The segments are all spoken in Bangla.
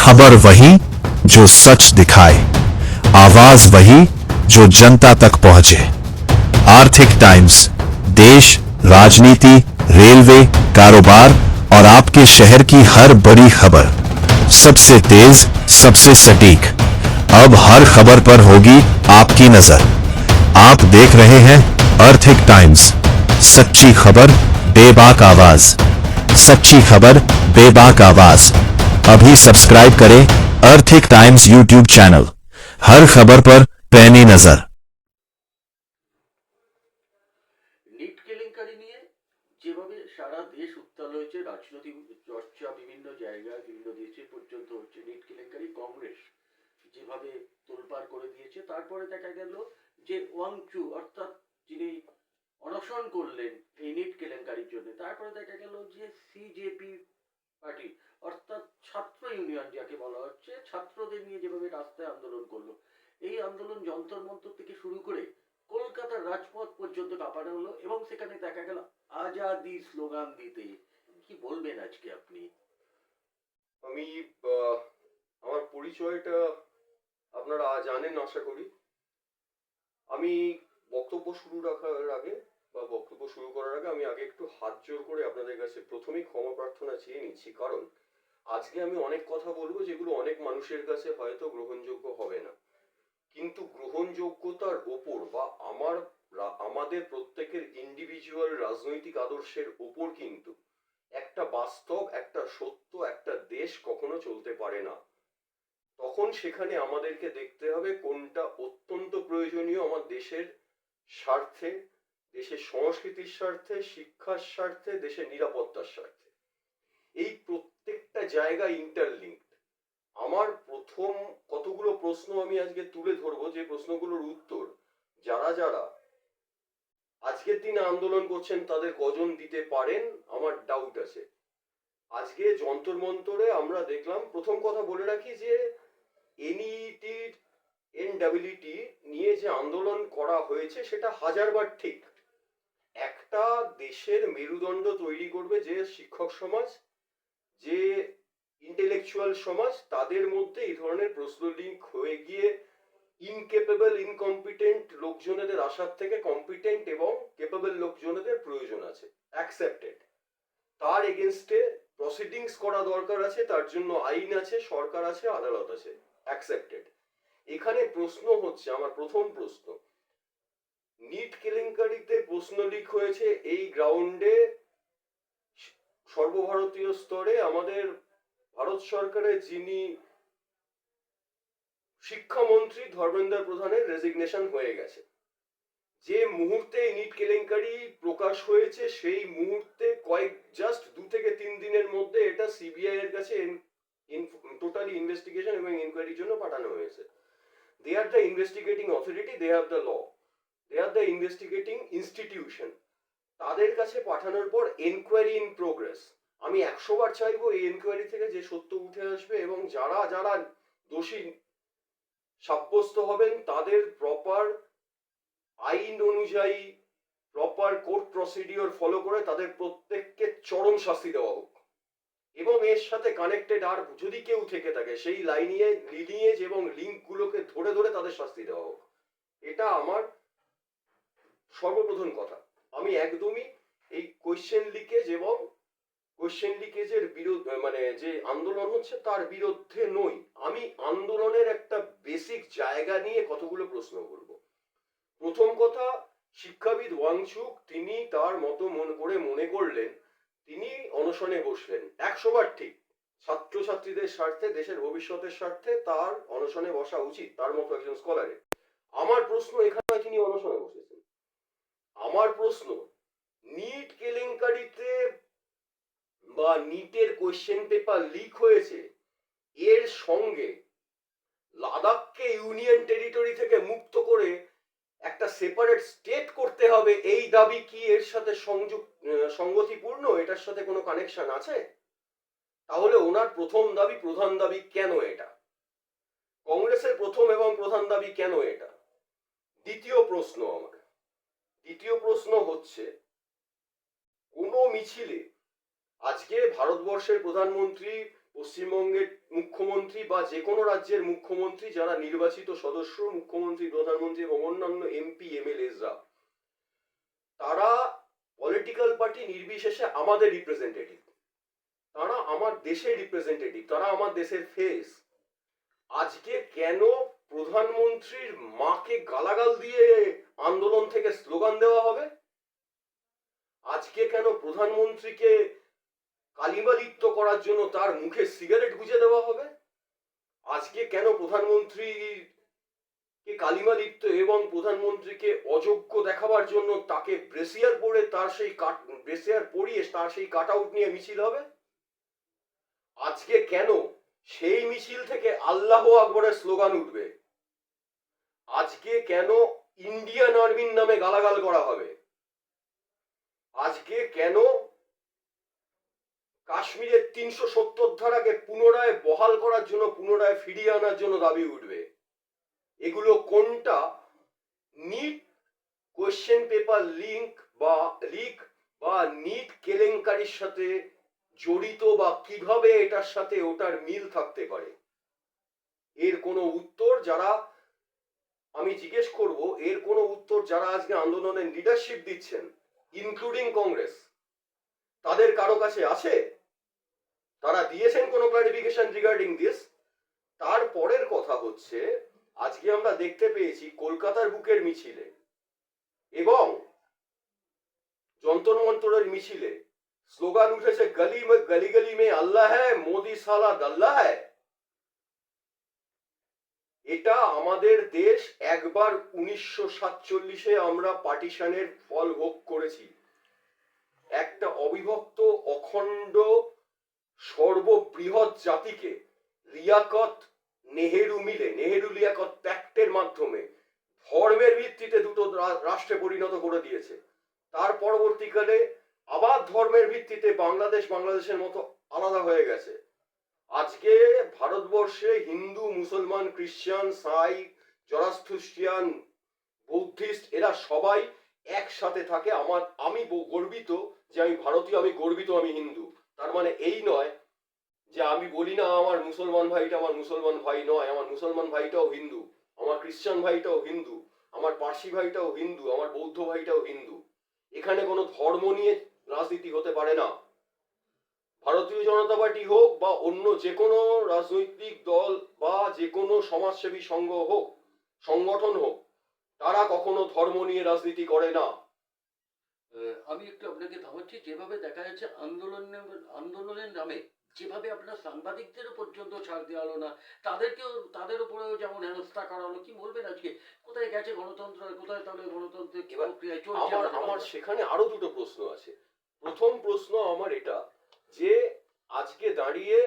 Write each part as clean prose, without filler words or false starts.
खबर वही जो सच दिखाए, आवाज वही जो जनता तक पहुंचे। आर्थिक टाइम्स, देश, राजनीति, रेलवे, कारोबार और आपके शहर की हर बड़ी खबर, सबसे तेज, सबसे सटीक। अब हर खबर पर होगी आपकी नजर। आप देख रहे हैं आर्थिक टाइम्स, सच्ची खबर, बेबाक आवाज। सच्ची खबर, बेबाक आवाज। अभी सब्सक्राइब करें आर्थिक टाइम्स यूट्यूब चैनल। हर खबर पर पैनी नजर। নিট কেলেঙ্কারি নিয়ে যেভাবে সারা দেশ উত্তাল হয়েছে, রাজনৈতিক চর্চা বিভিন্ন জায়গায় বিভিন্ন দেশে পর্যন্ত হচ্ছে, নিট কেলেঙ্কারি কংগ্রেস যেভাবে তোলপাড় করে দিয়েছে, তারপরে দেখা গেল যে ওয়াংচু অর্থাৎ যিনি অনশন করলেন এই নিট কেলেঙ্কারির জন্য, তারপরে দেখা গেল যে সিজেপি পার্টি অর্থাৎ ছাত্র ইউনিয়ন যাকে বলা হচ্ছে, ছাত্রদের নিয়ে যেভাবে রাস্তায় আন্দোলন করলো, এই আন্দোলন যন্তর মন্তর থেকে শুরু করে কলকাতার রাজপথ পর্যন্ত কাঁপানো হলো এবং সেখানে দেখা গেল আজাদি স্লোগান দিতে। কি বলবেন আজকে আপনি? আমি আমার পরিচয়টা আপনারা জানেন আশা করি। আমি বক্তব্য শুরু রাখার আগে বা বক্তব্য শুরু করার আগে আমি আগে একটু হাত জোর করে আপনাদের কাছে প্রথমেই ক্ষমা প্রার্থনা চেয়ে নিচ্ছি, কারণ আজকে আমি অনেক কথা বলবো যেগুলো অনেক মানুষের কাছে হয়তো গ্রহণযোগ্য হবে না, কিন্তু গ্রহণযোগ্যতার ওপর বা আমাদের প্রত্যেকের ইন্ডিভিজুয়াল রাজনৈতিক আদর্শের ওপর কিন্তু একটা বাস্তব, একটা সত্য, একটা দেশ কখনো চলতে পারে না। তখন সেখানে আমাদেরকে দেখতে হবে কোনটা অত্যন্ত প্রয়োজনীয় আমার দেশের স্বার্থে, দেশের সংস্কৃতির স্বার্থে, শিক্ষার স্বার্থে, দেশের নিরাপত্তার স্বার্থে। এই প্রত্যেকটা জায়গা ইন্টারলিঙ্কড। আমার প্রথম কতগুলো প্রশ্ন আমি আজকে তুলে ধরবো, যে প্রশ্নগুলোর উত্তর যারা যারা আজকের দিনে আন্দোলন করছেন তাদের কজন দিতে পারেন আমার ডাউট আছে। আজকে যন্তর মন্তরে আমরা দেখলাম, প্রথম কথা বলে রাখি যে এনইটির এনডব্লিউটি নিয়ে যে আন্দোলন করা হয়েছে সেটা হাজারবার ঠিক। একটা দেশের মেরুদণ্ড তৈরি করবে যে শিক্ষক সমাজ, যে ইন্টেলেকচুয়াল সমাজ, তাদের মধ্যে এই ধরনের প্রশ্ন লিঙ্ক হয়ে গিয়ে ইনকেপেবল, ইনকম্পিটেন্ট লোকজনেদের আসার থেকে কম্পিটেন্ট এবং কেপেবল লোকজনেদের প্রয়োজন আছে, অ্যাকসেপ্টেড। তার এগেনস্টে প্রসিডিংস করা দরকার আছে, তার জন্য আইন আছে, সরকার আছে, আদালত আছে, অ্যাকসেপ্টেড। এখানে প্রশ্ন হচ্ছে, আমার প্রথম প্রশ্ন, নিট কেলেঙ্কারিতে প্রশ্ন লিক হয়েছে এই গ্রাউন্ডে সর্বভারতীয় স্তরে আমাদের ভারত সরকারের যিনি শিক্ষামন্ত্রী ধর্মেন্দ্র প্রধানের রেজিগনেশন হয়ে গেছে। যে মুহূর্তে নিট কেলেঙ্কারি প্রকাশ হয়েছে সেই মুহূর্তে জাস্ট 2 থেকে 3 দিনের মধ্যে এটা সিবিআই এর কাছে টোটালি ইনভেস্টিগেশন এবং ইনকোয়ারির জন্য পাঠানো হয়েছে। They are the investigating authority, they have the law, they are the investigating institution. তাদের কাছে পাঠানোর পর এনকোয়ারি ইন প্রোগ্রেস। আমি 100 বার চাইবো এই এনকোয়ারি থেকে যে সত্য উঠে আসবে এবং যারা যারা দোষী সাব্যস্ত হবেন তাদের প্রপার আইন অনুযায়ী, প্রপার কোর্ট প্রসিডিওর ফলো করে তাদের প্রত্যেককে চরম শাস্তি দেওয়া হোক। এবং এর সাথে কানেক্টেড আর যদি কেউ থেকে থাকে সেই লিনিয়েজ এবং লিঙ্কগুলোকে ধরে ধরে তাদের শাস্তি দেওয়া হোক। এটা আমার সর্বপ্রথম কথা। আমি একদমই এই কোয়েশ্চেন লিকেজ এবং কোয়েশ্চেন লিকেজের বিরুদ্ধে, মানে যে আন্দোলন হচ্ছে তার বিরুদ্ধে নই। আমি আন্দোলনের একটা বেসিক জায়গা নিয়ে কতগুলো প্রশ্ন করব। প্রথম কথা, শিক্ষাবিদ ওয়াংচুক তিনি তার মতো মনে করলেন, তিনি অনশনে বসলেন, 100 বার ঠিক। ছাত্রছাত্রীদের স্বার্থে, দেশের ভবিষ্যতের স্বার্থে তার অনশনে বসা উচিত, তার মতো একজন স্কলারের। আমার প্রশ্ন এখানে তিনি অনশনে বসেছেন। আমার প্রশ্ন, নিট কেলেঙ্কারিতে বা নিটের কোয়েশ্চেন পেপার লিক হয়েছে, এর সঙ্গে লাদাখকে ইউনিয়ন টেরিটরি থেকে মুক্ত করে একটা সেপারেট স্টেট করতে হবে, এই দাবি কি এর সাথে সংগতিপূর্ণ? এটার সাথে কোনো কানেকশন আছে? তাহলে ওনার প্রথম দাবি, প্রধান দাবি কেন এটা? কংগ্রেসের প্রথম এবং প্রধান দাবি কেন এটা? দ্বিতীয় প্রশ্ন হচ্ছে, কোন মিছিলে আজকে ভারতবর্ষের প্রধানমন্ত্রী পশ্চিমবঙ্গের মুখ্যমন্ত্রী বা যে কোনো রাজ্যের মুখ্যমন্ত্রী যারা নির্বাচিত সদস্য, মুখ্যমন্ত্রী, প্রধানমন্ত্রী এবং অন্যান্য এমপি এমএলএসরা, তারা পলিটিক্যাল পার্টি নির্বিশেষে আমাদের রিপ্রেজেন্টেটিভ, তারা আমার দেশের রিপ্রেজেন্টেটিভ, তারা আমার দেশের ফেস। আজকে কেন প্রধানমন্ত্রীর মাকে গালাগাল দিয়ে আন্দোলন থেকে স্লোগান দেওয়া হবে? আজকে কেন প্রধানমন্ত্রীকে কালিমা লিপ্ত করার জন্য তার মুখে সিগারেট গুজে দেওয়া হবে? আজকে কেন প্রধানমন্ত্রীকে কালিমা লিপ্ত এবং প্রধানমন্ত্রীকে অযোগ্য দেখাবার জন্য তাকে ব্রেসিয়ার পরে ব্রেসিয়ার পরিয়ে তার সেই কাট আউট নিয়ে মিছিল হবে? আজকে কেন সেই মিছিল থেকে আল্লাহ আকবরের স্লোগান উঠবে? আজকে কেন ইন্ডিয়ান আর্মির নামে গালাগাল করা হবে? আজকে কেন কাশ্মীরের 370 ধারাকে পুনরায় বহাল করার জন্য, পুনরায় ফিরিয়ে আনার জন্য দাবি উঠবে? এগুলো কোনটা নিট কোয়েশ্চেন পেপার লিক বা নিট কেলেঙ্কারির সাথে জড়িত, বা কিভাবে এটার সাথে ওটার মিল থাকতে পারে? এর কোনো উত্তর যারা, আমি জিজ্ঞেস করব, এর কোনো উত্তর যারা আজকে আন্দোলনের লিডারশিপ দিচ্ছেন, ইনক্লুডিং কংগ্রেস, তাদের কারো কাছে আছে? তারা দিয়েছেন কোনো ক্লারিফিকেশন রিগার্ডিং দিস? তারপরের কথা হচ্ছে, আজকে আমরা দেখতে পেয়েছি কলকাতার বুকের মিছিলে এবং যন্তর মন্তরের মিছিলে স্লোগান উঠেছে, গলি গলি গলি মে আল্লাহ হ্যায়, মোদি সালা দাল্লা হ্যায়। এটা আমাদের দেশ একবার 1947-এ আমরা পার্টিশনের ফল ভোগ করেছি। একটা অবিভক্ত অখণ্ড সর্ববৃহৎ জাতিকে লিয়াকত নেহেরু মিলে, নেহেরু লিয়াকত প্যাক্টের মাধ্যমে ধর্মের ভিত্তিতে দুটো রাষ্ট্রে পরিণত করে দিয়েছে। তার পরবর্তীকালে আবার ধর্মের ভিত্তিতে বাংলাদেশের মতো আলাদা হয়ে গেছে। আজকে ভারতবর্ষে হিন্দু, মুসলমান, খ্রিস্টান, সাই, জরাস্ট্রিয়ান, বৌদ্ধিস্ট, এরা সবাই একসাথে থাকে। আমি গর্বিত যে আমি ভারতীয়, আমি গর্বিত আমি হিন্দু। তার মানে এই নয় যে আমি বলি না আমার মুসলমান ভাইটা আমার মুসলমান ভাই নয়, আমার মুসলমান ভাইটাও হিন্দু, আমার খ্রিস্টান ভাইটাও হিন্দু, আমার পার্সি ভাইটাও হিন্দু, আমার বৌদ্ধ ভাইটাও হিন্দু। এখানে কোনো ধর্ম নিয়ে রাজনীতি হতে পারে না। ভারতীয় জনতা পার্টি হোক বা অন্য যে কোনো রাজনৈতিক দল বা যে কোনো সমাজসেবী সংগঠন হোক, তারা কখনো ধর্ম নিয়ে রাজনীতি করে না। আমি একটু আপনাকে থামাচ্ছি। যেভাবে দেখা যাচ্ছে আন্দোলনের নামে যেভাবে আপনার সাংবাদিকদেরও পর্যন্ত ছাড় দেওয়া হলো না, তাদের উপরেও যেমন হেনস্থা করা হলো, কি বলবেন আজকে? কোথায় গেছে গণতন্ত্র? কোথায় তাহলে গণতন্ত্রের প্রক্রিয়া চলছে? আমার সেখানে আরো দুটো প্রশ্ন আছে। প্রথম প্রশ্ন আমার এটা, যে আজকে দাঁড়িয়ে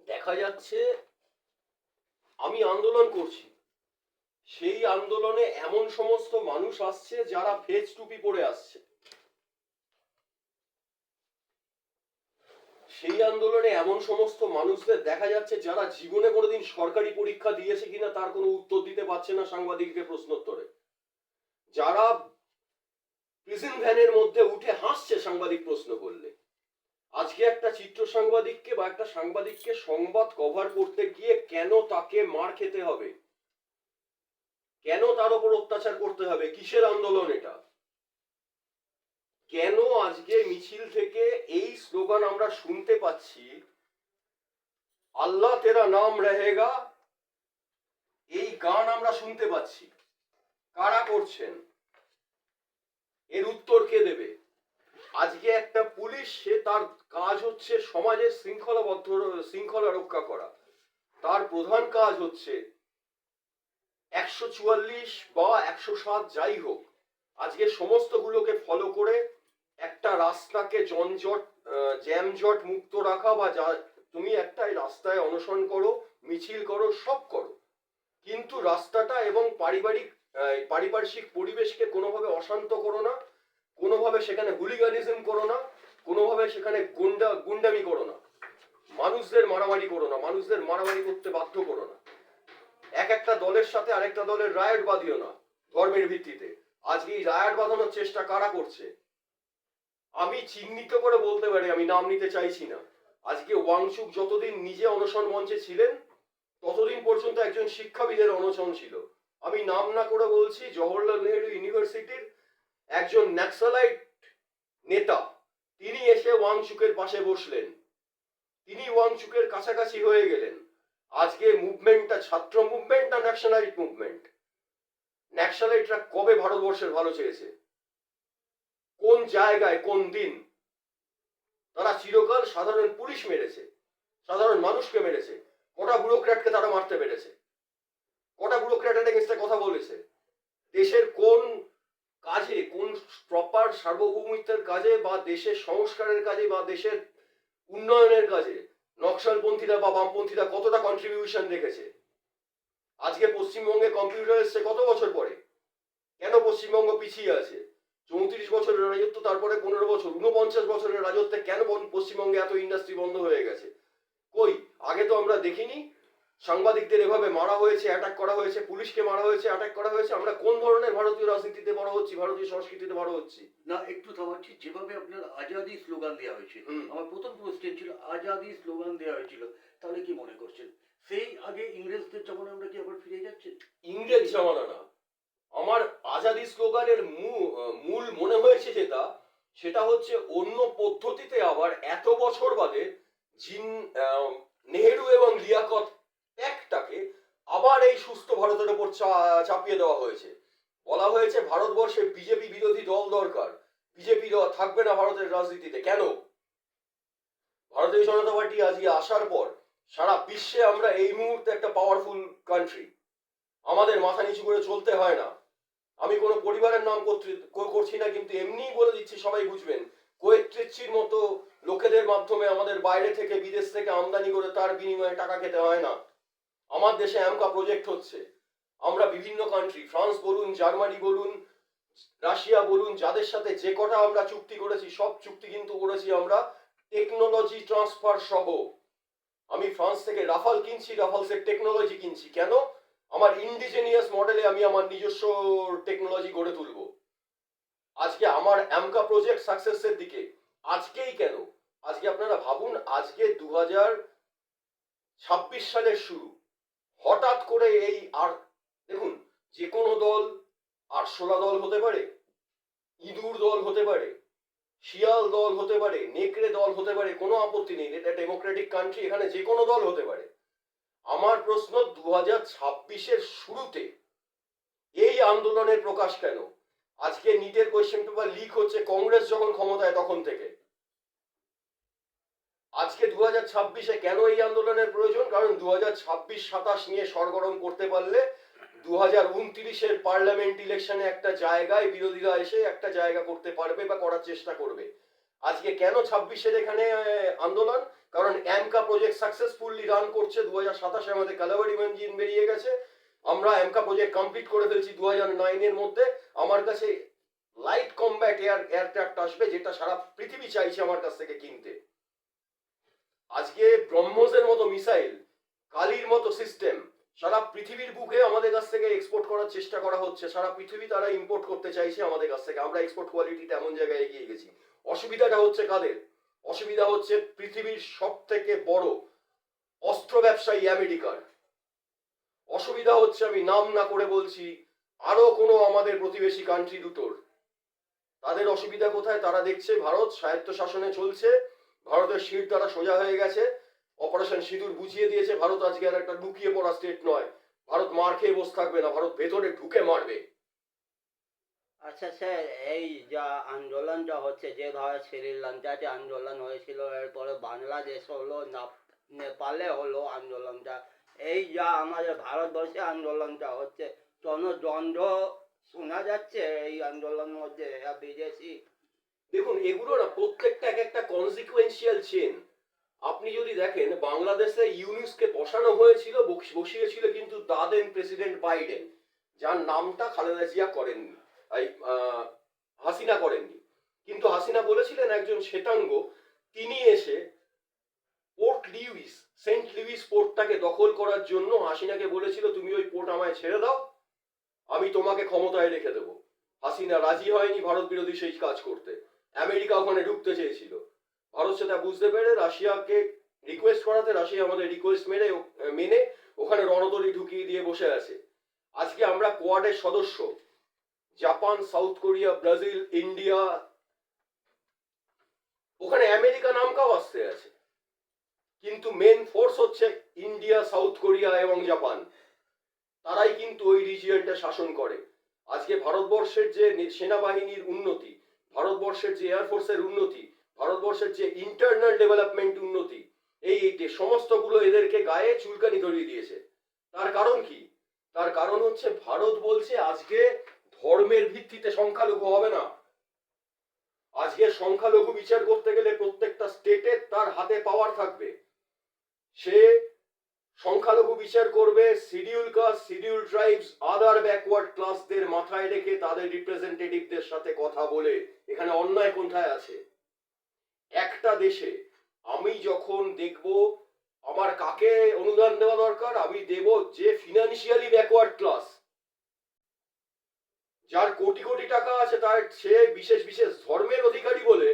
দেখা যাচ্ছে আমি আন্দোলন করছি, সেই আন্দোলনে এমন সমস্ত মানুষ আসছে যারা ফেজ টুপি পরে আসছে। সেই আন্দোলনে এমন সমস্ত মানুষদের দেখা যাচ্ছে যারা জীবনে কোনোদিন সরকারি পরীক্ষা দিয়েছে কিনা তার কোনো উত্তর দিতে পারছে না সাংবাদিকদের প্রশ্নোত্তরে, যারা প্রিজন ভ্যানের মধ্যে উঠে হাসছে সাংবাদিক প্রশ্ন করলে। আজকে একটা চিত্র সাংবাদিককে বা একটা সাংবাদিককে সংবাদ কভার করতে গিয়ে কেন তাকে মার খেতে হবে? কেন তার উপর অত্যাচার করতে হবে? কিসের আন্দোলন এটা? কেন আজকে মিছিল থেকে এই স্লোগান আমরা শুনতে পাচ্ছি, আল্লাহ তেরা নাম রহেগা, এই গান আমরা শুনতে পাচ্ছি? কারা করছেন? এর উত্তর কে দেবে? আজকে একটা পুলিশ, সে তার কাজ হচ্ছে সমাজের শৃঙ্খলা রক্ষা করা। তার প্রধান কাজ হচ্ছে 144 বা 107 যাই হোক, আজকে সমস্তগুলোকে ফলো করে একটা রাস্তাকে জ্যামজট মুক্ত রাখা, বা তুমি একটা রাস্তায় অনশন করো, মিছিল করো, সব করো, কিন্তু রাস্তাটা এবং পারিপার্শ্বিক পরিবেশকে কোনোভাবে অশান্ত করো না, কোনোভাবে সেখানে হুলিগানিজম করো না, কোনোভাবে সেখানে গুন্ডামি করো না, মানুষদের মারামারি করো না, মানুষদের মারামারি করতে বাধ্য করো না, একটা দলের সাথে আরেকটা দলের রায়ট বাঁধিও না ধর্মের ভিত্তিতে। আজকে এই রায়ট বাঁধানোর চেষ্টা কারা করছে? আমি চিহ্নিত করে বলতে পারি, আমি নাম নিতে চাইছি না। আজকে ওয়াংচুক যতদিন নিজে অনশন মঞ্চে ছিলেন ততদিন পর্যন্ত একজন শিক্ষাবিদের অনশন ছিল। আমি নাম না করে বলছি, জওহরলাল নেহেরু ইউনিভার্সিটির একজন ন্যাক্সালাইট নেতা তিনি এসে ওয়াংচুকের পাশে বসলেন, তিনি ওয়াংচুকের কাছাকাছি হয়ে গেলেন। আজকে মুভমেন্টটা ছাত্র মুভমেন্ট না ন্যাশনালাইট মুভমেন্ট? ন্যাশনালাইটরা কবে ভারতবর্ষের ভালো চেয়েছে? কোন জায়গায়, কোন দিন? তারা চিরকাল সাধারণ পুলিশ মেরেছে, সাধারণ মানুষকে মেরেছে। কটা ব্যুরোক্র্যাটকে তারা মারতে পেরেছে? কটা ব্যুরোক্র্যাটের এগেন্স্টে কথা বলেছে? দেশের কোন কাজে, কোন প্রপার সার্বভৌমিত্বের কাজে বা দেশের সংস্কারের কাজে বা দেশের উন্নয়নের কাজে নকশালপন্থীরা বা বামপন্থীরা কতটা কন্ট্রিবিউশন রেখেছে? আজকে পশ্চিমবঙ্গে কম্পিউটার এসছে কত বছর পরে? কেন পশ্চিমবঙ্গ পিছিয়ে আছে? 34 বছরের রাজত্ব, তারপরে 15 বছর, 49 বছরের রাজত্বে কেন পশ্চিমবঙ্গে এত ইন্ডাস্ট্রি বন্ধ হয়ে গেছে? কই, আগে তো আমরা দেখিনি সাংবাদিকদের এভাবে মারা হয়েছে, অ্যাটাক করা হয়েছে, পুলিশকে মারা হয়েছে, অ্যাটাক করা হয়েছে। আমরা কোন ধরনের ভারতীয় রাজনীতিতে বড় হচ্ছি, ভারতীয় সংস্কৃতিতে বড় হচ্ছি? না, একটু থামাচ্ছি। যেভাবে আপনার আজাদি স্লোগান দেওয়া হয়েছিল, আমার প্রথম কোশ্চেন ছিল আজাদি স্লোগান দেওয়া হয়েছিল, তাহলে কি মনে করছেন সেই আগে ইংরেজদের যেমন আমরা কি আবার ফিরে যাচ্ছি? ইংরেজ জামানা না, আমার আজাদি স্লোগানের মূল মনে হয়েছে যেটা, সেটা হচ্ছে অন্য পদ্ধতিতে আবার এত বছর বাদে নেহেরু এবং লিয়াকত একটাকে আবার এই সুস্থ ভারতের উপর চাপিয়ে দেওয়া হয়েছে। বলা হয়েছে ভারতবর্ষে বিজেপি বিরোধী দল দরকার, বিজেপি থাকবে না ভারতের রাজনীতিতে। কেন? ভারতীয় জনতা পার্টি আজকে আসার পর সারা বিশ্বে আমরা এই মুহূর্তে একটা পাওয়ারফুল কান্ট্রি, আমাদের মাথা নিচু করে চলতে হয় না। আমি কোনো পরিবারের নাম করছি না, কিন্তু এমনিই বলে দিচ্ছি, সবাই বুঝবেন। কোয়েত ট্রিচির মতো লোকেদের মাধ্যমে আমাদের বাইরে থেকে, বিদেশ থেকে আমদানি করে তার বিনিময়ে টাকা খেতে হয় না। আমার দেশে অ্যামকা প্রজেক্ট হচ্ছে। আমরা বিভিন্ন কান্ট্রি, ফ্রান্স বলুন, জার্মানি বলুন, রাশিয়া বলুন, যাদের সাথে যে কটা আমরা চুক্তি করেছি, সব চুক্তি কিন্তু করেছি আমরা টেকনোলজি ট্রান্সফার সহ। আমি ফ্রান্স থেকে রাফাল কিনছি, রাফালসের টেকনোলজি কিনছি। কেন? আমার ইন্ডিজেনিয়াস মডেলে আমি আমার নিজস্ব টেকনোলজি গড়ে তুলব। আজকে আমার অ্যামকা প্রজেক্ট সাকসেসের দিকে। আজকেই কেন? আজকে আপনারা ভাবুন, আজকে 2026 সালের শুরু, হঠাৎ করে এই, আর দেখুন, যে কোনো দল আরশোলা দল হতে পারে, ইঁদুর দল হতে পারে, শিয়াল দল হতে পারে, নেকড়ে দল হতে পারে, কোনো আপত্তি নেই। এটা ডেমোক্রেটিক কান্ট্রি, এখানে যে কোনো দল হতে পারে। আমার প্রশ্ন, 2026-এর শুরুতে এই আন্দোলনের প্রকাশ কেন? আজকে নিটের কোয়েশ্চেন পেপার লিক হচ্ছে কংগ্রেস যখন ক্ষমতায় তখন থেকে। আজকে 2026-এ কেন এই আন্দোলনের প্রয়োজন? কারণ 2026-27 নিয়ে সরগরম করতে পারলে 2029-এর পার্লামেন্ট ইলেকশনে একটা জায়গায় বিরোধীরা এসে একটা জায়গা করতে পারবে বা করার চেষ্টা করবে। আজকে কেন 26-এর এখানে আন্দোলন? কারণ অ্যামকা প্রজেক্ট সাকসেসফুলি রান করছে। 2027-এ আমাদের কালাবাড়ি ইঞ্জিন বেরিয়ে গেছে, আমরা অ্যামকা প্রজেক্ট কমপ্লিট করে ফেলছি 2009-এর মধ্যে। আমার কাছে লাইট কমব্যাট এয়ারক্রাফট আসবে, যেটা সারা পৃথিবী চাইছে আমার কাছ থেকে কিনতে। আজকে ব্রহ্মসের মতো মিসাইল, কালির মতো সিস্টেম সারা পৃথিবীর বুকে আমাদের কাছ থেকে এক্সপোর্ট করার চেষ্টা করা হচ্ছে। সারা পৃথিবী তারা ইম্পোর্ট করতে চাইছে আমাদের কাছ থেকে। আমরা এক্সপোর্ট কোয়ালিটিতে এমন জায়গায় এগিয়ে গেছি। অসুবিধাটা হচ্ছে কাদের? অসুবিধা হচ্ছে পৃথিবীর সব থেকে বড় অস্ত্র ব্যবসায়ী আমেরিকার। অসুবিধা হচ্ছে, আমি নাম না করে বলছি, আরো কোনো আমাদের প্রতিবেশী কান্ট্রি দুটোর। তাদের অসুবিধা কোথায়? তারা দেখছে ভারত স্বায়ত্ত শাসনে চলছে, ভারতের শির দ্বারা সোজা হয়ে গেছে, অপারেশন সিঁদুর বুঝিয়ে দিয়েছে। ভারত আজকে আর একটা লুকিয়ে পড়া স্টেট নয়। ভারত মার খেয়ে বসে থাকবে না, ভারত ভেতরে ঢুকে মারবে। আচ্ছা স্যার, এই যা আন্দোলনটা হচ্ছে, যেভাবে শ্রীলঙ্কাতে আন্দোলন হয়েছিল, এরপরে বাংলাদেশ হলো, নেপালে হলো আন্দোলনটা, এই যা আমাদের ভারতবর্ষে আন্দোলনটা হচ্ছে, জনদ্বন্দ্ব শোনা যাচ্ছে এই আন্দোলনের মধ্যে বিদেশি। দেখুন, এগুলো না প্রত্যেকটা এক একটা কনসিকুয়েন্সিয়াল চেন। আপনি যদি দেখেন, বাংলাদেশে ইউনুসকে বসানো হয়েছিল, বসিয়েছিল কিন্তু দাদেন প্রেসিডেন্ট বাইডেন, যার নামটা খালেদা জিয়া করেননি, হাসিনা করেননি। কিন্তু হাসিনা বলেছিলেন একজন শ্বেতাঙ্গ, তিনি এসে সেন্ট লুইস পোর্টটাকে দখল করার জন্য হাসিনাকে বলেছিল, তুমি ওই পোর্ট আমায় ছেড়ে দাও, আমি তোমাকে ক্ষমতায় রেখে দেবো। হাসিনা রাজি হয়নি ভারত বিরোধী সেই কাজ করতে। আমেরিকা ওখানে ঢুকতে চেয়েছিল। ভারত সেটা বুঝতে পেরে রাশিয়াকে রিকোয়েস্ট করাতে রাশিয়া আমাদের রিকোয়েস্ট মেনে ওখানে রণতরী ঢুকিয়ে দিয়ে বসে আছে। আজকে আমরা কোয়াডের সদস্য, Japan, south Korea, Brazil, India, ওখানে আমেরিকা নামকাও আসতে আছে, কিন্তু মেন ফোর্স হচ্ছে ইন্ডিয়া, সাউথ কোরিয়া এবং জাপান। তারাই কিন্তু ওই রিজিয়নটা শাসন করে। আজকে ভারতবর্ষের যে সেনাবাহিনীর উন্নতি, ভারতবর্ষের যে এয়ারফোর্সের উন্নতি, ভারতবর্ষের যে ইন্টারনাল ডেভেলপমেন্ট উন্নতি, এই সমস্তগুলো এদেরকে গায়ে চুলকানি ধরিয়ে দিয়েছে। তার কারণ কি? তার কারণ হচ্ছে ভারত বলছে আজকে ধর্মের ভিত্তিতে সংখ্যালঘু হবে না। আজকে সংখ্যালঘু বিচার করতে গেলে প্রত্যেকটা স্টেটে তার হাতে পাওয়ার থাকবে। সে সংখ্যালঘু বিচার করবে schedule caste, schedule tribes, other backward ক্লাসদের মাথায় রেখে তাদের রিপ্রেজেন্টেটিভদের সাথে কথা বলে। এখানে অন্যায় কোথায় আছে? একটা দেশে আমি যখন দেখব আমার কাকে অনুদান দেওয়া দরকার, আমি দেব যে ফিনান্সিয়ালি ব্যাকওয়ার্ড ক্লাস, যার কোটি কোটি টাকা আছে, তার সে বিশেষ বিশেষ ধর্মের অধিকারী বলে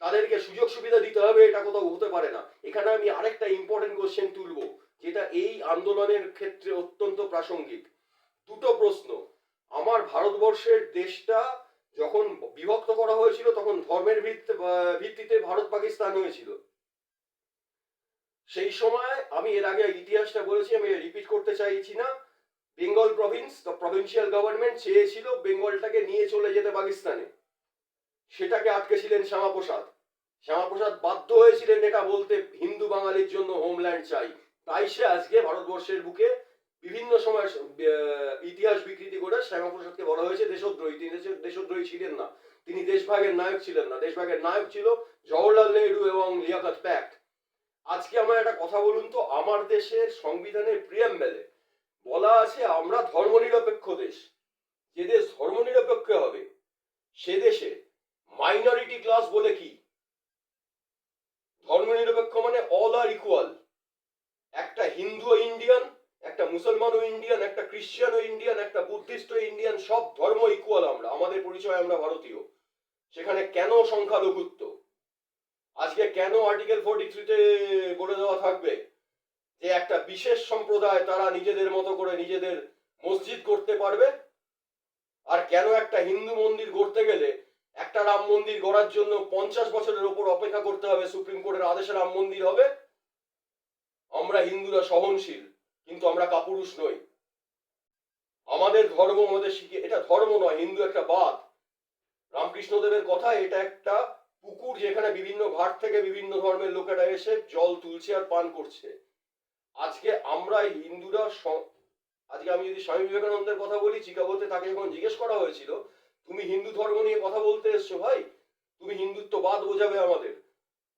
তাদেরকে সুযোগ সুবিধা দিতে হবে, এটা কোথাও হতে পারে না। এখানে আমি আরেকটা ইম্পর্টেন্ট কোশ্চেন তুলবো, যেটা এই আন্দোলনের ক্ষেত্রে অত্যন্ত প্রাসঙ্গিক। দুটো প্রশ্ন। আমার ভারতবর্ষের দেশটা যখন বিভক্ত করা হয়েছিল তখন ধর্মের ভিত্তিতে ভারত পাকিস্তান হয়েছিল। সেই সময় আমি এর আগে ইতিহাসটা বলেছি, আমি রিপিট করতে চাইছি না। Bengal Province, the provincial government চেয়েছিল বেঙ্গলটাকে নিয়ে চলে যেতে পাকিস্তানে। সেটাকে আটকেছিলেন শ্যামাপ্রসাদ। শ্যামাপ্রসাদ বাধ্য হয়েছিলেন এটা বলতে, হিন্দু বাঙালির জন্য হোমল্যান্ড চাই। তাই সে আজকে ভারতবর্ষের বুকে বিভিন্ন সময় ইতিহাস বিকৃতি করে শ্যামাপ্রসাদকে বলা হয়েছে দেশদ্রোহী। তিনি দেশদ্রোহী ছিলেন না, তিনি দেশভাগের নায়ক ছিলেন না। দেশভাগের নায়ক ছিল জওহরলাল নেহরু এবং লিয়াকত প্যাক্ট। আজকে আমার একটা কথা বলুন তো, আমার দেশের সংবিধানের প্রিয়াম্বেলে বলা আছে আমরা ধর্মনিরপেক্ষ দেশ। যে দেশ ধর্মনিরপেক্ষ হবে সে দেশে মাইনরিটি ক্লাস বলে কি? ধর্মনিরপেক্ষ মানে অল আর ইকুয়াল। একটা হিন্দু ইন্ডিয়ান, একটা মুসলমান ইন্ডিয়ান, একটা খ্রিস্টান ইন্ডিয়ান, একটা বুদ্ধিস্ট ইন্ডিয়ান, সব ধর্ম ইকুয়াল। আমরা, আমাদের পরিচয় আমরা ভারতীয়। সেখানে কেন সংখ্যালঘুত্ব? আজকে কেন আর্টিকেল 43-তে বলে দেওয়া থাকবে যে একটা বিশেষ সম্প্রদায় তারা নিজেদের মতো করে নিজেদের মসজিদ করতে পারবে? আর কেন একটা হিন্দু মন্দির গড়তে গেলে একটা রাম মন্দির গড়ার জন্য 50 বছরের উপর অপেক্ষা করতে হবে, সুপ্রিম কোর্টের আদেশে রাম মন্দির হবে? আমরা হিন্দুরা সহনশীল, কিন্তু আমরা কাপুরুষ নই। আমাদের ধর্ম আমাদের শিখিয়ে, এটা ধর্ম নয়, হিন্দু একটা বাদ। রামকৃষ্ণদেবের কথা, এটা একটা পুকুর যেখানে বিভিন্ন ঘাট থেকে বিভিন্ন ধর্মের লোকেরা এসে জল তুলছে আর পান করছে। আজকে আমরা হিন্দুরা, আজকে আমি যদি স্বামী বিবেকানন্দের কথা বলি, চিকাগোতে তাকে যখন জিজ্ঞেস করা হয়েছিল তুমি হিন্দু ধর্ম নিয়ে কথা বলতে এসছো ভাই, তুমি হিন্দুত্ববাদ বোঝাবে আমাদের,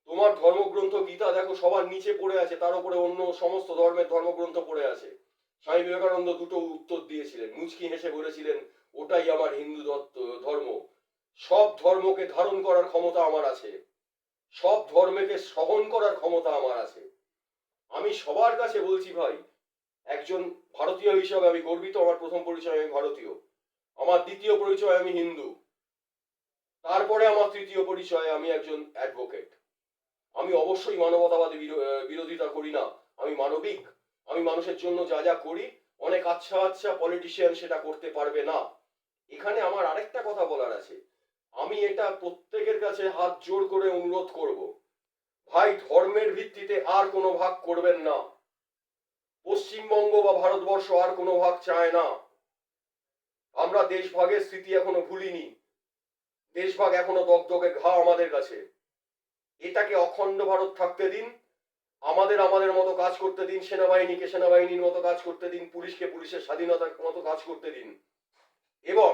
তোমার ধর্মগ্রন্থ গীতা দেখো সবার নিচে পড়ে আছে, তার উপরে অন্য সমস্ত ধর্মের ধর্মগ্রন্থ পড়ে আছে। স্বামী বিবেকানন্দ দুটো উত্তর দিয়েছিলেন, মুচকি হেসে বলেছিলেন ওটাই আমার হিন্দু ধর্ম। সব ধর্মকে ধারণ করার ক্ষমতা আমার আছে, সব ধর্মকে সহন করার ক্ষমতা আমার আছে। আমি সবার কাছে বলছি ভাই, একজন ভারতীয় হিসাবে আমি গর্বিত। আমার প্রথম পরিচয় আমি ভারতীয়, আমার দ্বিতীয় পরিচয় আমি হিন্দু, তারপরে আমার তৃতীয় পরিচয় আমি একজন অ্যাডভোকেট। আমি অবশ্যই মানবতাবাদী বিরোধিতা করি না, আমি মানবিক। আমি মানুষের জন্য যা যা করি, অনেক আচ্ছা আচ্ছা পলিটিশিয়ান সেটা করতে পারবে না। এখানে আমার আরেকটা কথা বলার আছে, আমি এটা প্রত্যেকের কাছে হাত জোর করে অনুরোধ করব, ভাই ধর্মের ভিত্তিতে আর কোনো ভাগ করবেন না। পশ্চিমবঙ্গ বা ভারতবর্ষ আর কোনো ভাগ চায় না। আমরা দেশভাগের স্মৃতি এখনো ভুলিনি, দেশভাগ এখনো দগদগে ঘা আমাদের কাছে। এটাকে অখণ্ড ভারত থাকতে দিন, আমাদের মতো কাজ করতে দিন, সেনাবাহিনীকে সেনাবাহিনীর মতো কাজ করতে দিন, পুলিশকে পুলিশের স্বাধীনতার মতো কাজ করতে দিন, এবং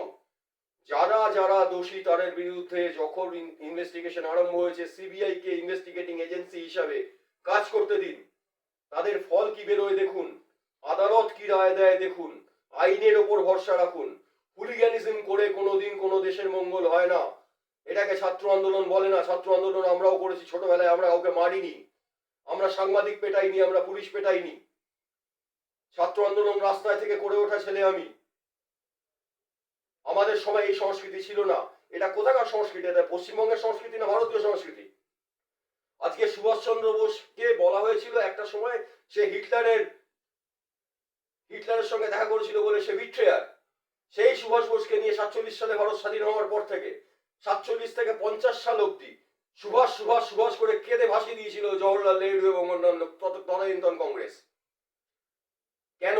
যারা যারা দোষী তাদের বিরুদ্ধে যখন ইনভেস্টিগেশন আরম্ভ হয়েছে সিবিআই কে ইনভেস্টিগেটিং এজেন্সি হিসাবে কাজ করতে দিন। তাদের ফল কি বেরোয় দেখুন, আদালত কি রায় দেয় দেখুন, আইনের ওপর ভরসা রাখুন। হুলিগানিজম করে কোনোদিন কোনো দেশের মঙ্গল হয় না। এটাকে ছাত্র আন্দোলন বলে না, ছাত্র আন্দোলন আমরাও করেছি ছোটবেলায়, আমরা কাউকে মারিনি, আমরা সাংবাদিক পেটাইনি, আমরা পুলিশ পেটাইনি। ছাত্র আন্দোলন রাস্তায় থেকে করে ওঠা ছেলে আমি। আমাদের সময় এই সংস্কৃতি ছিল না, এটা কোথাকার সংস্কৃতি? এটা পশ্চিমবঙ্গের সংস্কৃতি না ভারতীয় সংস্কৃতি? আজকে সুভাষচন্দ্র বোসকে বলা হয়েছিল একটা সময় সে হিটলারের সঙ্গে দেখা করেছিল বলে সে বিট্রেয়ার। সেই সুভাষ বোসকে নিয়ে 47 সালে ভারত স্বাধীন হওয়ার পর থেকে 47 থেকে 50 সাল অব্দি সুভাষ সুভাষ সুভাষ করে কেঁদে ভাসিয়ে দিয়েছিল জওহরলাল নেহরু এবং অন্যান্য তদানীন্তন কংগ্রেস। কেন?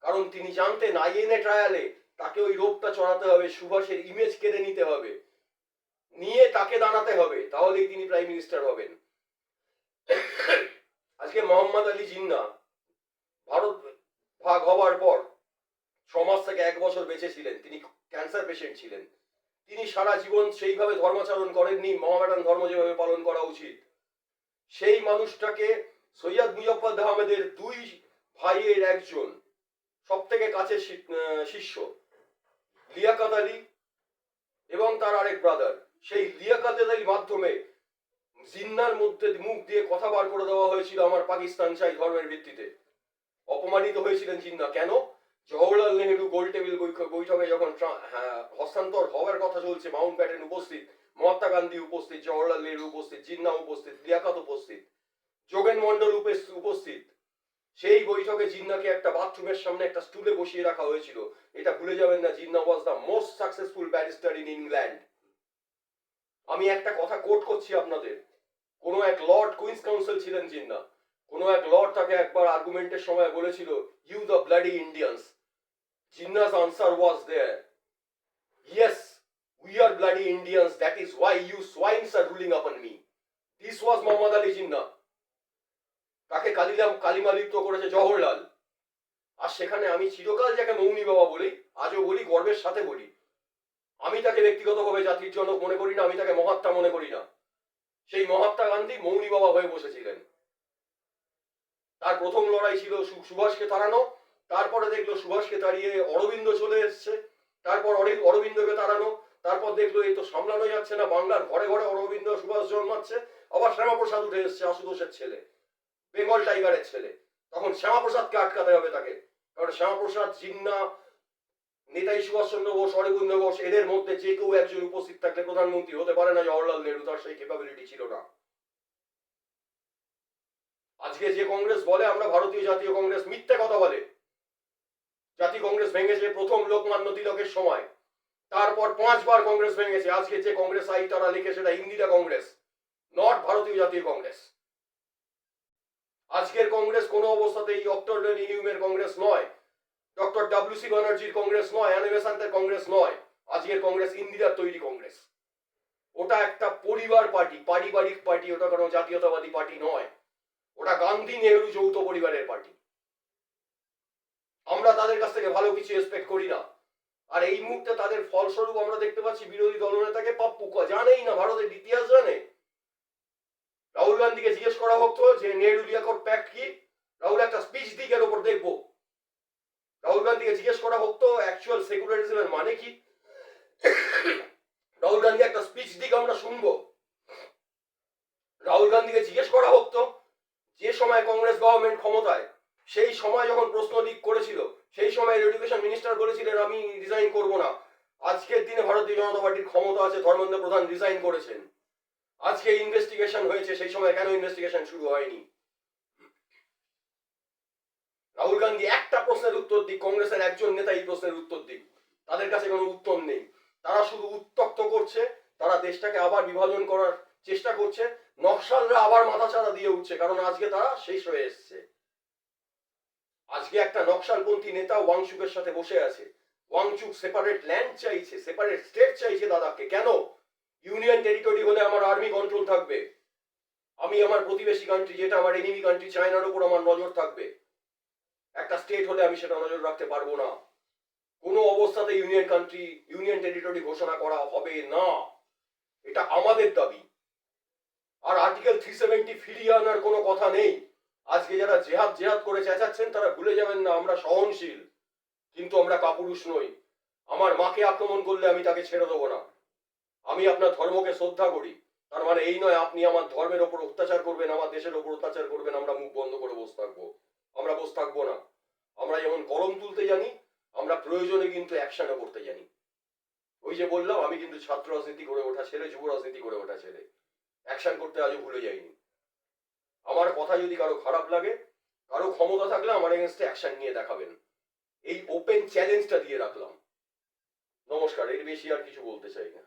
কারণ তিনি জানতেন আইএনএ ট্রায়ালে তাকে ওই রোগটা চড়াতে হবে, সুভাষের ইমেজ কেড়ে নিতে হবে, নিয়ে তাকে দাঁড়াতে হবে, তাহলেই তিনি প্রাইম মিনিস্টার হবেন। আজকে মোহাম্মদ আলী জিন্নাহ ভারত ভাগ হওয়ার পর 6 মাস থেকে 1 বছর বেঁচে ছিলেন। তিনি ক্যান্সার পেশেন্ট ছিলেন। তিনি সারা জীবন সেইভাবে ধর্মাচরণ করেননি, মোহামেডান ধর্ম যেভাবে পালন করা উচিত। সেই মানুষটাকে সৈয়দ মুজফফর আহমেদের 2 ভাইয়ের একজন সব থেকে কাছের শিষ্য লিয়াকত আলী এবং তার আরেক ব্রাদার, সেই লিয়াকত আলীর মাধ্যমে জিন্নার মধ্যে মুখ দিয়ে কথা বার করে দেওয়া হয়েছিল আমার পাকিস্তান চাই ধর্মের ভিত্তিতে। অপমানিত হয়েছিলেন জিন্নাহ। কেন? জওহরলাল নেহরু গোল টেবিল বৈঠকে যখন হস্তান্তর হওয়ার কথা চলছে, মাউন্ট ব্যাটেন উপস্থিত, মহাত্মা গান্ধী উপস্থিত, জওহরলাল নেহরু উপস্থিত, জিন্নাহ উপস্থিত, লিয়াকত উপস্থিত, যোগেন মন্ডল উপস্থিত। সেই বৈঠকে জিন্নাহকে একটা বাথরুমের সামনে একটা স্টুলে বসিয়ে রাখা হয়েছিল। এটা ভুলে যাবেন না, Jinnah was the most successful barrister in England. আমি একটা কথা কোট করছি আপনাদের, কোন এক লর্ড কুইন্স কাউন্সিল ছিলেন জিন্নাহ, কোন এক লর্ড তাকে একবার আর্গুমেন্টের সময় বলেছিল, you the bloody Indians. Jinnah's answer was there, yes, we are bloody Indians, that is why you swines are ruling upon me. This was Muhammad Ali Jinnah. তাকে কালিমা লিপ্ত করেছে জওহরলাল। আর সেখানে আমি চিরকাল যাকে মৌনী বাবা বলি, আজও বলি, গর্বের সাথে বলি, আমি তাকে ব্যক্তিগতভাবে জাতির জনক মনে করি না, আমি তাকে মহাত্মা মনে করি না। সেই মহাত্মা গান্ধী মৌনী বাবা হয়ে বসেছিলেন। তার প্রথম লড়াই ছিল সুভাষকে তাড়ানো, তারপরে দেখলো সুভাষকে তাড়িয়ে অরবিন্দ চলে এসছে, তারপর অরবিন্দকে তাড়ানো, তারপর দেখলো এই তো সামলানো যাচ্ছে না, বাংলার ঘরে ঘরে অরবিন্দ সুভাষ জন্মাচ্ছে, আবার শ্যামাপ্রসাদ উঠে এসছে, আশুতোষের ছেলে, বেঙ্গল টাইগারের ছেলে। তখন শ্যামাপ্রসাদকে আটকাতে হবে তাকে, কারণ শ্যামাপ্রসাদ, জিন্নাহ, নেতাজি সুভাষচন্দ্র বোস, অরবিন্দ ঘোষ, এদের মধ্যে যে কেউ একজন উপস্থিত থাকলে প্রধানমন্ত্রী হতে পারে না জওহরলাল নেহরু, তার সেই ক্যাপাবিলিটি ছিল না। আজকে যে কংগ্রেস বলে আমরা ভারতীয় জাতীয় কংগ্রেস, মিথ্যে কথা বলে। জাতীয় কংগ্রেস ভেঙেছে প্রথম লোকমান্য তিলকের সময়, তারপর 5 বার কংগ্রেস ভেঙেছে। আজকে যে কংগ্রেস আই তারা লিখে সেটা ইন্দিরা কংগ্রেস, নট ভারতীয় জাতীয় কংগ্রেস। আজকের কংগ্রেস কোনো অবস্থাতেই ডক্টর নিউমের কংগ্রেস নয়, ডক্টর WC ব্যানার্জির কংগ্রেস নয়, অ্যানি বেসান্তের কংগ্রেস নয়। আজকের কংগ্রেস ইন্দিরার তৈরি কংগ্রেস। ওটা একটা পরিবার পার্টি, পারিবারিক পার্টি, ওটা কোনো জাতীয়তাবাদী পার্টি নয়, ওটা গান্ধী নেহরু যৌথ পরিবারের পার্টি। আমরা তাদের কাছ থেকে ভালো কিছু এক্সপেক্ট করি না। আর এই মুহূর্তে তাদের ফলস্বরূপ আমরা দেখতে পাচ্ছি বিরোধী দলনেতাকে পাপ্পু জানেই না ভারতের ইতিহাস জানে। রাহুল গান্ধীকে জিজ্ঞেস করা হতো যে নেহরু লিয়াকত প্যাক্ট কি, রাহুল একটা স্পিচ দিক এর উপর দেখবো। রাহুল গান্ধীকে জিজ্ঞেস করা হতো অ্যাকচুয়াল সেকুলারিজমের মানে কি, রাহুল গান্ধী একটা স্পিচ দিক আমরা শুনবো। রাহুল গান্ধীকে জিজ্ঞেস করা হতো যে সময় কংগ্রেস গভর্নমেন্ট ক্ষমতায়, সেই সময় যখন প্রশ্ন লিক করেছিল, সেই সময় এডুকেশন মিনিস্টার বলেছিলেন আমি রিজাইন করব না। আজকের দিনে ভারতীয় জনতা পার্টির ক্ষমতা আছে, ধর্মেন্দ্র প্রধান রিজাইন করেছেন। আজকে ইনভেস্টিগেশন হয়েছে, সেই সময় কেন ইনভেস্টিগেশন শুরু হয়নি? রাহুল গান্ধী একটা প্রশ্নের উত্তর দিক, কংগ্রেসের একজন নেতা এই প্রশ্নের উত্তর দিক, তাদের কাছে কোনো উত্তর নেই। তারা শুধু উত্তক্ত করছে, তারা দেশটাকে আবার বিভাজন করার চেষ্টা করছে, নকশালরা আবার মাথাচাড়া দিয়ে উঠছে, কারণ আজকে তারা শেষ হয়ে এসছে। আজকে একটা নকশালপন্থী নেতা ওয়াংচুকের সাথে বসে আছে, ওয়াংচুক সেপারেট ল্যান্ড চাইছে, সেপারেট স্টেট চাইছে দাদাকে। কেন? ইউনিয়ন টেরিটরি হলে আমার আর্মি কন্ট্রোল থাকবে, আমি আমার প্রতিবেশী কান্ট্রি যেটা আমার এনিমি কান্ট্রি চায়নার উপর আমার নজর থাকবে। একটা স্টেট হলে আমি সেটা নজর রাখতে পারবো না। কোনো অবস্থাতে ইউনিয়ন টেরিটরি ঘোষণা করা হবে না, এটা আমাদের দাবি। আর আর্টিকেল 370 ফিরিয়ে আনার কোনো কথা নেই। আজকে যারা জেহাদ করে চেঁচাচ্ছেন তারা ভুলে যাবেন না আমরা সহনশীল, কিন্তু আমরা কাপুরুষ নই। আমার মাকে আক্রমণ করলে আমি তাকে ছেড়ে দেবো না। আমি আপনার ধর্মকে শ্রদ্ধা করি, তার মানে এই নয় আপনি আমার ধর্মের ওপর অত্যাচার করবেন, আমার দেশের ওপর অত্যাচার করবেন, আমরা মুখ বন্ধ করে বসে থাকবো। আমরা বসে থাকবো না। আমরা যেমন কলম তুলতে জানি, আমরা প্রয়োজনে কিন্তু অ্যাকশনও করতে জানি। ওই যে বললাম আমি কিন্তু ছাত্র রাজনীতি করে ওঠা ছেলে, যুব রাজনীতি করে ওঠা ছেলে, অ্যাকশন করতে আজও ভুলে যাইনি। আমার কথা যদি কারো খারাপ লাগে, কারো ক্ষমতা থাকলে আমার এগেনস্টে অ্যাকশন নিয়ে দেখাবেন, এই ওপেন চ্যালেঞ্জটা দিয়ে রাখলাম। নমস্কার, এর বেশি আর কিছু বলতে চাই না।